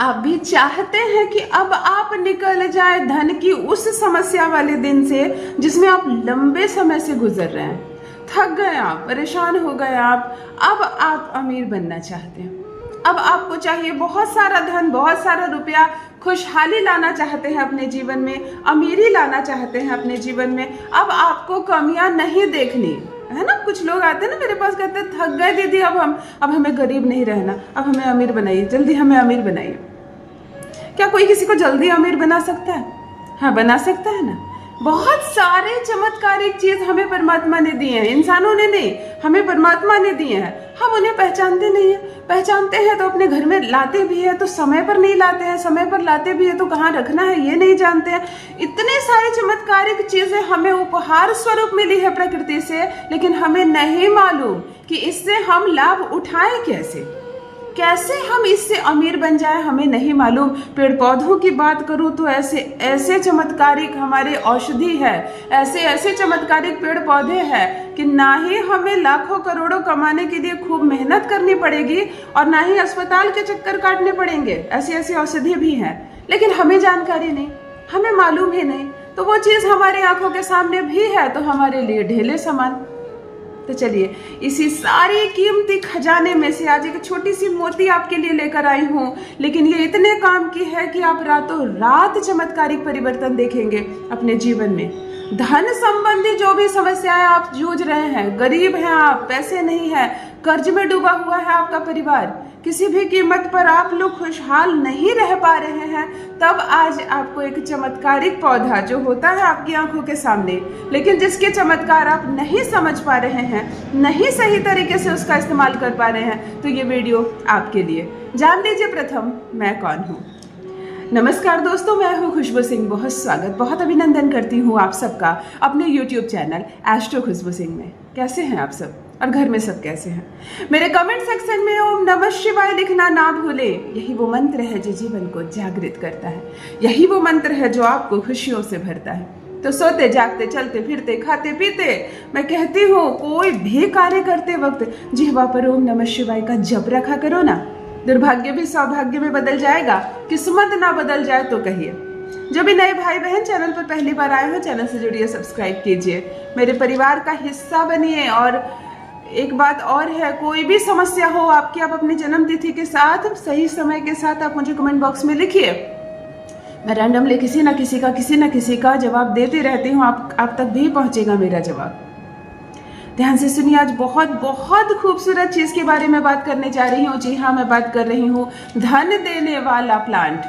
आप भी चाहते हैं कि अब आप निकल जाए धन की उस समस्या वाले दिन से जिसमें आप लंबे समय से गुजर रहे हैं, थक गए आप, परेशान हो गए आप, अब आप अमीर बनना चाहते हैं। अब आपको चाहिए बहुत सारा धन, बहुत सारा रुपया, खुशहाली लाना चाहते हैं अपने जीवन में, अमीरी लाना चाहते हैं अपने जीवन में। अब आपको कमियां नहीं देखनी है ना। कुछ लोग आते हैं ना मेरे पास, कहते हैं थक गए दीदी, अब हमें गरीब नहीं रहना, अब हमें अमीर बनाइए, जल्दी हमें अमीर बनाइए। क्या कोई किसी को जल्दी अमीर बना सकता है? हाँ, बना सकता है ना। बहुत सारे चमत्कारिक चीज हमें परमात्मा ने दिए हैं, इंसानों ने नहीं, हमें परमात्मा ने दिए हैं। हम उन्हें पहचानते नहीं है। पहचानते हैं तो अपने घर में लाते भी है तो समय पर नहीं लाते हैं, समय पर लाते भी है तो कहाँ रखना है ये नहीं जानते हैं। इतने सारे चमत्कारिक चीजें हमें उपहार स्वरूप मिली है प्रकृति से, लेकिन हमें नहीं मालूम कि इससे हम लाभ उठाएं कैसे हम इससे अमीर बन जाए, हमें नहीं मालूम। पेड़ पौधों की बात करूं तो ऐसे ऐसे चमत्कारिक हमारे औषधि है, ऐसे ऐसे चमत्कारिक पेड़ पौधे हैं कि ना ही हमें लाखों करोड़ों कमाने के लिए खूब मेहनत करनी पड़ेगी और ना ही अस्पताल के चक्कर काटने पड़ेंगे। ऐसी ऐसी औषधि भी हैं, लेकिन हमें जानकारी नहीं, हमें मालूम ही नहीं। तो वो चीज हमारी आंखों के सामने भी है तो हमारे लिए ढेले समान। तो चलिए इसी सारी कीमती खजाने में से आज एक छोटी सी मोती आपके लिए लेकर आई हूँ, लेकिन ये इतने काम की है कि आप रातों रात चमत्कारिक परिवर्तन देखेंगे अपने जीवन में। धन संबंधी जो भी समस्याएं आप जूझ रहे हैं, गरीब हैं आप, पैसे नहीं है, कर्ज में डूबा हुआ है आपका परिवार, किसी भी कीमत पर आप लोग खुशहाल नहीं रह पा रहे हैं, तब आज आपको एक चमत्कारिक पौधा जो होता है आपकी आंखों के सामने, लेकिन जिसके चमत्कार आप नहीं समझ पा रहे हैं, नहीं सही तरीके से उसका इस्तेमाल कर पा रहे हैं, तो ये वीडियो आपके लिए। जान लीजिए प्रथम मैं कौन हूँ। नमस्कार दोस्तों, मैं हूँ खुशबू सिंह। बहुत स्वागत, बहुत अभिनंदन करती हूँ आप सबका अपने YouTube चैनल एस्ट्रो खुशबू सिंह में। कैसे हैं आप सब और घर में सब कैसे हैं? मेरे कमेंट सेक्शन में ओम नमः शिवाय लिखना ना भूले। यही वो मंत्र है जो जीवन को जागृत करता है, यही वो मंत्र है जो आपको खुशियों से भरता है। तो सोते जागते, चलते फिरते, खाते पीते, मैं कहती हूँ कोई भी कार्य करते वक्त जिह्वा पर ओम नमः शिवाय का जप रखा करो ना। दुर्भाग्य भी सौभाग्य में बदल जाएगा, किस्मत ना बदल जाए तो कहिए। जो भी नए भाई बहन चैनल पर पहली बार आए हो, चैनल से जुड़िए, सब्सक्राइब कीजिए, मेरे परिवार का हिस्सा बनिए। और एक बात और है, कोई भी समस्या हो आपकी, आप अपनी जन्म तिथि के साथ, सही समय के साथ आप मुझे कमेंट बॉक्स में लिखिए। मैं रैंडमली किसी ना किसी का जवाब देती रहती हूँ, आप तक भी पहुंचेगा मेरा जवाब। ध्यान से सुनिए, आज बहुत बहुत खूबसूरत चीज के बारे में बात करने जा रही हूँ। जी हाँ, मैं बात कर रही हूँ धन देने वाला प्लांट,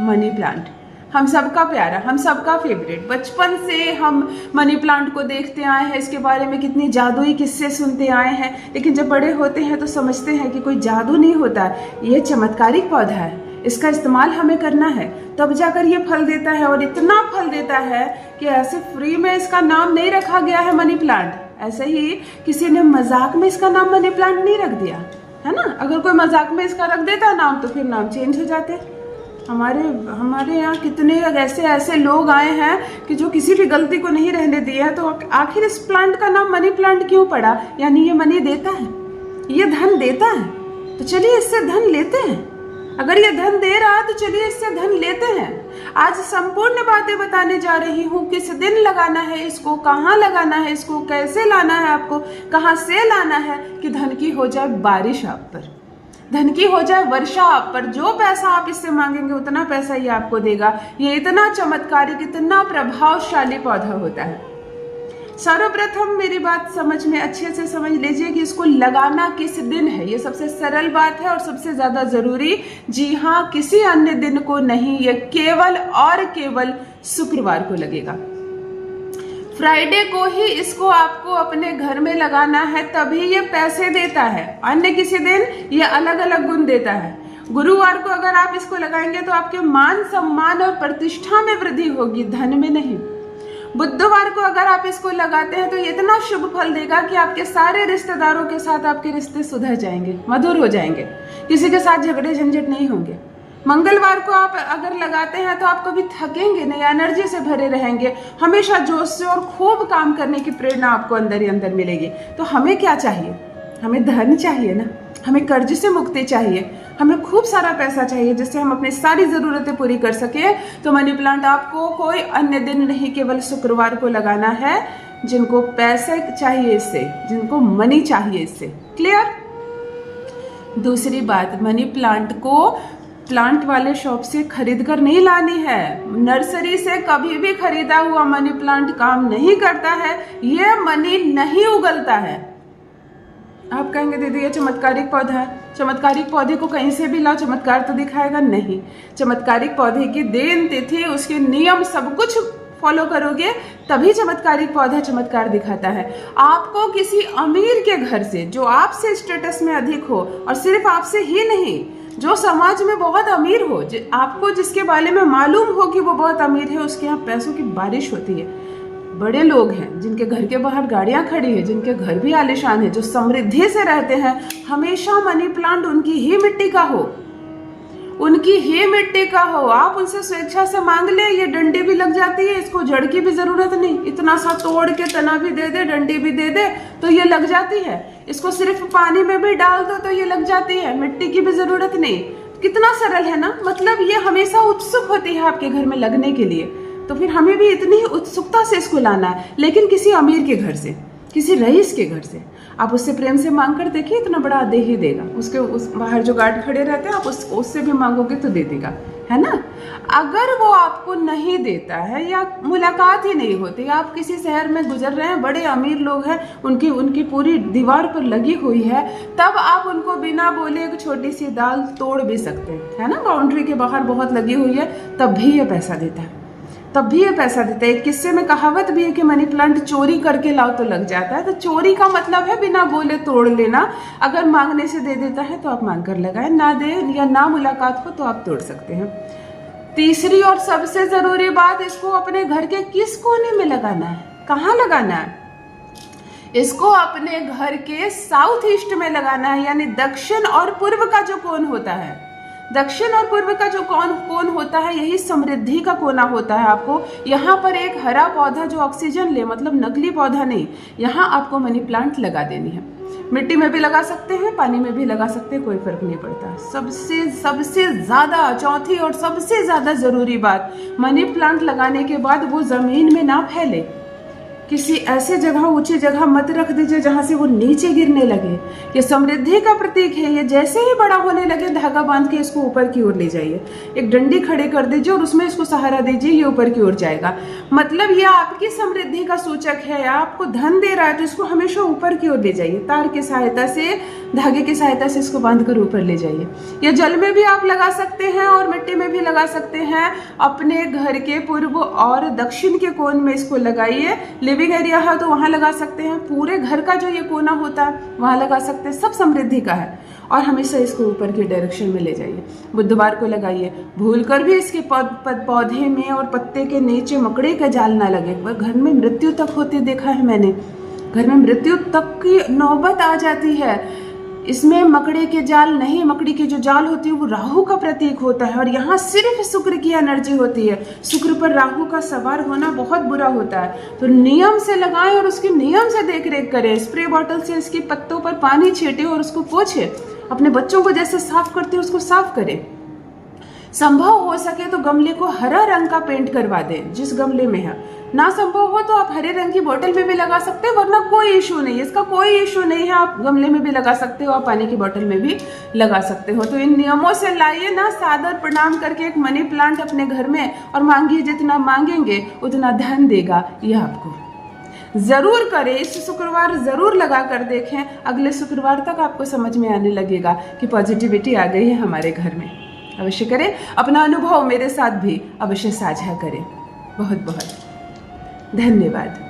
मनी प्लांट। हम सबका प्यारा, हम सबका फेवरेट। बचपन से हम मनी प्लांट को देखते आए हैं, इसके बारे में कितनी जादुई किस्से सुनते आए हैं, लेकिन जब बड़े होते हैं तो समझते हैं कि कोई जादू नहीं होता, ये चमत्कारिक पौधा है, इसका इस्तेमाल हमें करना है, तब जाकर ये फल देता है। और इतना फल देता है कि ऐसे फ्री में इसका नाम नहीं रखा गया है मनी प्लांट। ऐसे ही किसी ने मजाक में इसका नाम मनी प्लांट नहीं रख दिया है ना। अगर कोई मजाक में इसका रख देता नाम तो फिर नाम चेंज हो जाते। हमारे यहाँ कितने ऐसे लोग आए हैं कि जो किसी भी गलती को नहीं रहने दिया है, तो आखिर इस प्लांट का नाम मनी प्लांट क्यों पड़ा? यानी ये मनी देता है, ये धन देता है, तो चलिए इससे धन लेते हैं। अगर ये धन दे रहा है तो चलिए इससे धन लेते हैं। आज संपूर्ण बातें बताने जा रही हूँ, किस दिन लगाना है इसको, कहाँ लगाना है इसको, कैसे लाना है आपको, कहाँ से लाना है कि धन की हो जाए बारिश आप पर, धन की हो जाए वर्षा आप पर। जो पैसा आप इससे मांगेंगे उतना पैसा ये आपको देगा। ये इतना चमत्कारिक, इतना प्रभावशाली पौधा होता है। सर्वप्रथम मेरी बात समझ में अच्छे से समझ लीजिए कि इसको लगाना किस दिन है। ये सबसे सरल बात है और सबसे ज्यादा जरूरी। जी हाँ, किसी अन्य दिन को नहीं, ये केवल और केवल शुक्रवार को लगेगा। फ्राइडे को ही इसको आपको अपने घर में लगाना है, तभी ये पैसे देता है। अन्य किसी दिन ये अलग अलग गुण देता है। गुरुवार को अगर आप इसको लगाएंगे तो आपके मान सम्मान और प्रतिष्ठा में वृद्धि होगी, धन में नहीं। बुधवार को अगर आप इसको लगाते हैं तो ये इतना शुभ फल देगा कि आपके सारे रिश्तेदारों के साथ आपके रिश्ते सुधर जाएंगे, मधुर हो जाएंगे, किसी के साथ झगड़े झंझट नहीं होंगे। मंगलवार को आप अगर लगाते हैं तो आप कभी थकेंगे नहीं, एनर्जी से भरे रहेंगे, हमेशा जोश से और खूब काम करने की प्रेरणा आपको अंदर ही अंदर मिलेगी। तो हमें क्या चाहिए? हमें धन चाहिए ना, हमें कर्ज से मुक्ति चाहिए। हमें खूब सारा पैसा चाहिए जिससे हम अपनी सारी ज़रूरतें पूरी कर सके, तो मनी प्लांट आपको कोई अन्य दिन नहीं, केवल शुक्रवार को लगाना है। जिनको पैसे चाहिए इससे, जिनको मनी चाहिए इससे। क्लियर? दूसरी बात, मनी प्लांट को प्लांट वाले शॉप से खरीद कर नहीं लानी है। नर्सरी से कभी भी खरीदा हुआ मनी प्लांट काम नहीं करता है, ये मनी नहीं उगलता है। आप कहेंगे दीदी ये चमत्कारिक पौधा है, चमत्कारिक पौधे को कहीं से भी लाओ, चमत्कार तो दिखाएगा नहीं। चमत्कारिक पौधे की दिन, तिथि, उसके नियम सब कुछ फॉलो करोगे तभी चमत्कारिक पौधा चमत्कार दिखाता है। आपको किसी अमीर के घर से, जो आपसे स्टेटस में अधिक हो, और सिर्फ आपसे ही नहीं, जो समाज में बहुत अमीर हो, आपको जिसके बारे में मालूम हो कि वो बहुत अमीर है, उसके यहाँ पैसों की बारिश होती है। बड़े लोग हैं जिनके घर के बाहर गाड़ियां खड़ी है, जिनके घर भी आलीशान है, जो समृद्धि से रहते हैं, हमेशा मनी प्लांट उनकी ही मिट्टी का हो, उनकी ही मिट्टी का हो। आप उनसे स्वेच्छा से मांग ले, ये डंडी भी लग जाती है, इसको जड़ की भी जरूरत नहीं, इतना सा तोड़ के तना भी दे दे, डंडी भी दे दे तो ये लग जाती है। इसको सिर्फ पानी में भी डाल दो तो ये लग जाती है, मिट्टी की भी जरूरत नहीं। कितना सरल है ना। मतलब ये हमेशा उत्सुक होती है आपके घर में लगने के लिए। तो फिर हमें भी इतनी ही उत्सुकता से इसको लाना है, लेकिन किसी अमीर के घर से, किसी रईस के घर से। आप उससे प्रेम से मांग कर देखिए, इतना बड़ा दे ही देगा। उसके बाहर जो गार्ड खड़े रहते हैं, आप उससे भी मांगोगे तो दे देगा, है ना। अगर वो आपको नहीं देता है या मुलाकात ही नहीं होती, आप किसी शहर में गुजर रहे हैं, बड़े अमीर लोग हैं, उनकी पूरी दीवार पर लगी हुई है, तब आप उनको बिना बोले एक छोटी सी दाल तोड़ भी सकते हैं, है ना। बाउंड्री के बाहर बहुत लगी हुई है, तब भी ये पैसा देता है, तब भी ये पैसा देता है। एक किस्से में कहावत भी है कि मनी प्लांट चोरी करके लाओ तो लग जाता है। तो चोरी का मतलब है बिना बोले तोड़ लेना। अगर मांगने से दे देता है तो आप मांग कर लगाएं, ना दे या ना मुलाकात हो तो आप तोड़ सकते हैं। तीसरी और सबसे जरूरी बात, इसको अपने घर के किस कोने में लगाना है, कहाँ लगाना है? इसको अपने घर के साउथ ईस्ट में लगाना है, यानी दक्षिण और पूर्व का जो कोण होता है, दक्षिण और पूर्व का जो कोण होता है, यही समृद्धि का कोना होता है। आपको यहाँ पर एक हरा पौधा जो ऑक्सीजन ले, मतलब नकली पौधा नहीं, यहाँ आपको मनी प्लांट लगा देनी है। मिट्टी में भी लगा सकते हैं, पानी में भी लगा सकते हैं, कोई फर्क नहीं पड़ता। सबसे ज्यादा, चौथी और सबसे ज्यादा जरूरी बात, मनी प्लांट लगाने के बाद वो जमीन में ना फैले। किसी ऐसे जगह, ऊंची जगह मत रख दीजिए जहां से वो नीचे गिरने लगे। ये समृद्धि का प्रतीक है। ये जैसे ही बड़ा होने लगे, धागा बांध के इसको ऊपर की ओर ले जाइए, एक डंडी खड़ी कर दीजिए और उसमें इसको सहारा दीजिए, ये ऊपर की ओर जाएगा। मतलब ये आपकी समृद्धि का सूचक है, आपको धन दे रहा है, तो इसको हमेशा ऊपर की ओर ले जाइए। तार की सहायता से, धागे की सहायता से इसको बांध कर ऊपर ले जाइए। या जल में भी आप लगा सकते हैं और मिट्टी में भी लगा सकते हैं। अपने घर के पूर्व और दक्षिण के कोण में इसको लगाइए। लिविंग एरिया है तो वहां लगा सकते हैं, पूरे घर का जो ये कोना होता है वहां लगा सकते हैं। सब समृद्धि का है। और हमेशा इसको ऊपर की डायरेक्शन में ले जाइए। बुधवार को लगाइए। भूलकर भी इसके पौधे में और पत्ते के नीचे मकड़े का जाल ना लगे। घर में मृत्यु तक होते देखा है मैंने, घर में मृत्यु तक की नौबत आ जाती है। इसमें मकड़े के जाल नहीं, मकड़ी की जो जाल होती है वो राहु का प्रतीक होता है, और यहाँ सिर्फ शुक्र की एनर्जी होती है। शुक्र पर राहु का सवार होना बहुत बुरा होता है। तो नियम से लगाएं और उसकी नियम से देख रेख करें। स्प्रे बॉटल से इसके पत्तों पर पानी छीटे और उसको पोंछे। अपने बच्चों को जैसे साफ करते हैं उसको साफ करें। संभव हो सके तो गमले को हरा रंग का पेंट करवा दें जिस गमले में है। ना संभव हो तो आप हरे रंग की बोतल में भी लगा सकते हैं, वरना कोई इशू नहीं है, इसका कोई इशू नहीं है। आप गमले में भी लगा सकते हो, आप पानी की बोतल में भी लगा सकते हो। तो इन नियमों से लाइए ना, सादर प्रणाम करके एक मनी प्लांट अपने घर में, और मांगिए जितना मांगेंगे उतना धन देगा ये आपको। जरूर करें, इस शुक्रवार जरूर लगा कर देखें। अगले शुक्रवार तक आपको समझ में आने लगेगा कि पॉजिटिविटी आ गई है हमारे घर में। अवश्य करें। अपना अनुभव मेरे साथ भी अवश्य साझा करें। बहुत बहुत धन्यवाद।